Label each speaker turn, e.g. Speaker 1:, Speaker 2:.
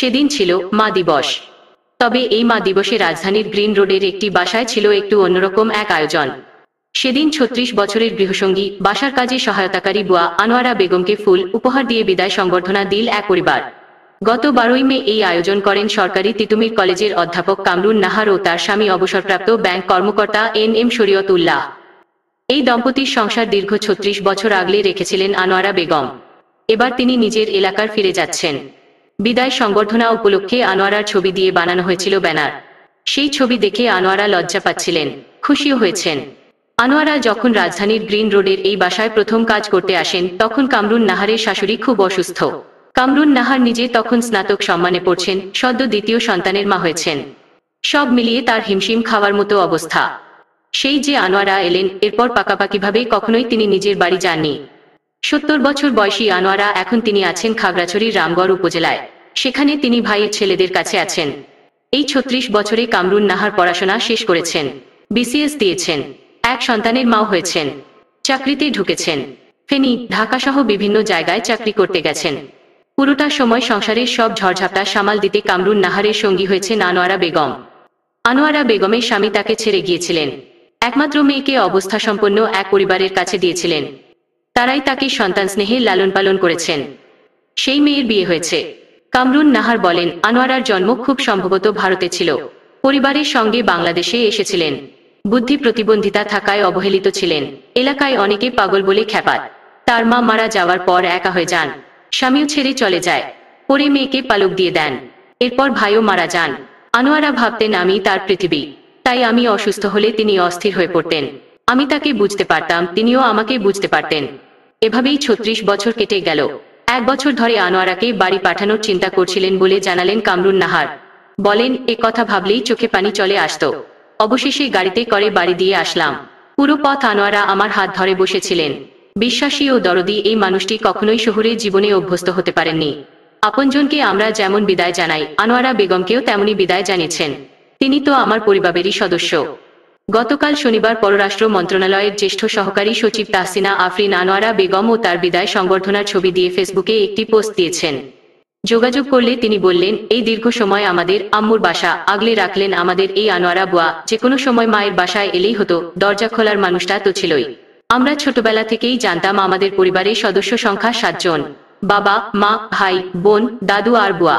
Speaker 1: সেদিন ছিল মা দিবস। তবে এই মা দিবসে রাজধানীর গ্রিন রোডের একটি বাসায় ছিল একটু অন্যরকম এক আয়োজন। সেদিন ৩৬ বছরের গৃহসঙ্গী, বাসার কাজে সহায়তাকারী বুয়া আনোয়ারা বেগমকে ফুল উপহার দিয়ে বিদায় সংবর্ধনা দিল এক পরিবার। গত ১২ই মে এই আয়োজন করেন সরকারি তিতুমির কলেজের অধ্যাপক কামরুন নাহার ও তার স্বামী অবসরপ্রাপ্ত ব্যাংক কর্মকর্তা এম শরীয়ত উল্লাহ। এই দম্পতির সংসার দীর্ঘ ৩৬ বছর আগলে রেখেছিলেন আনোয়ারা বেগম। এবার তিনি নিজের এলাকার ফিরে যাচ্ছেন। বিদায় সংবর্ধনা উপলক্ষে আনোয়ারার ছবি দিয়ে বানানো হয়েছিল ব্যানার। সেই ছবি দেখে আনোয়ারা লজ্জা পাচ্ছিলেন, খুশিও হয়েছেন। আনোয়ারা যখন রাজধানীর গ্রিন রোডের এই বাসায় প্রথম কাজ করতে আসেন, তখন কামরুন নাহারের শাশুড়ি খুব অসুস্থ। কামরুন নাহার নিজে তখন স্নাতক সম্মানে পড়ছেন, সদ্য দ্বিতীয় সন্তানের মা হয়েছেন। সব মিলিয়ে তার হিমশিম খাওয়ার মতো অবস্থা। সেই যে আনোয়ারা এলেন, এরপর পাকাপাকিভাবে কখনোই তিনি নিজের বাড়ি যাননি। ৭০ বছর বয়সী আনোয়ারা এখন তিনি আছেন খাগড়াছড়ির রামগড় উপজেলায়। সেখানে তিনি ভাইয়ের ছেলেদের কাছে আছেন। এই ৩৬ বছরে কামরুন নাহার পড়াশোনা শেষ করেছেন, বিসিএস দিয়েছেন, এক সন্তানের মাও হয়েছেন, চাকরিতে ঢুকেছেন। ফেনী, ঢাকাসহ বিভিন্ন জায়গায় চাকরি করতে গেছেন। পুরোটা সময় সংসারের সব ঝড়ঝাপটা সামাল দিতে কামরুন নাহারের সঙ্গী হয়েছেন আনোয়ারা বেগম। আনোয়ারা বেগমের স্বামী তাকে ছেড়ে গিয়েছিলেন। একমাত্র মেয়েকে অবস্থাসম্পন্ন এক পরিবারের কাছে দিয়েছিলেন। তারাই তাকে সন্তান স্নেহে লালন পালন করেছেন। সেই মেয়ের বিয়ে হয়েছে। কামরুন নাহার বলেন, আনোয়ারার জন্ম খুব সম্ভবত ভারতে ছিল। পরিবারের সঙ্গে বাংলাদেশে এসেছিলেন। বুদ্ধি প্রতিবন্ধিতা থাকায় অবহেলিত ছিলেন। এলাকায় অনেকে পাগল বলে খ্যাপাত। তার মা মারা যাওয়ার পর একা হয়ে যান। স্বামীও ছেড়ে চলে যায়। পরে মেয়েকে পালক দিয়ে দেন। এরপর ভাইও মারা যান। আনোয়ারা ভাবতেন আমি তার পৃথিবী। তাই আমি অসুস্থ হলে তিনি অস্থির হয়ে পড়তেন। আমি তাকে বুঝতে পারতাম, তিনিও আমাকে বুঝতে পারতেন। এভাবেই ৩৬ বছর কেটে গেল। ১ বছর ধরে আনোয়ারাকে বাড়ি পাঠানোর চিন্তা করছিলেন বলে জানালেন কামরুন নাহার। বলেন, এ কথা ভাবলেই চোখে পানি চলে আসত। অবশেষে গাড়িতে করে বাড়ি দিয়ে আসলাম। পুরো পথ আনোয়ারা আমার হাত ধরে বসেছিলেন। বিশ্বাসী ও দরদি এই মানুষটি কখনোই শহুরে জীবনে অভ্যস্ত হতে পারেননি। আপনজনকে আমরা যেমন বিদায় জানাই, আনোয়ারা বেগমকেও তেমনি বিদায় জানিয়েছেন। তিনি তো আমার পরিবারেরই সদস্য। গতকাল শনিবার পররাষ্ট্র মন্ত্রণালয়ের জ্যেষ্ঠ সহকারী সচিব তাহসিনা আফরিন আনোয়ারা বেগম ও তার বিদায় সংবর্ধনার ছবি দিয়ে ফেসবুকে একটি পোস্ট দিয়েছেন। যোগাযোগ করলে তিনি বললেন, এই দীর্ঘ সময় আমাদের আম্মুর বাসা আগলে রাখলেন আমাদের এই আনোয়ারা বুয়া। যে কোনো সময় মায়ের বাসায় এলেই হতো, দরজা খোলার মানুষটা তো ছিলই। আমরা ছোটবেলা থেকেই জানতাম আমাদের পরিবারের সদস্য সংখ্যা ৭ জন। বাবা, মা, ভাই, বোন, দাদু আর বুয়া।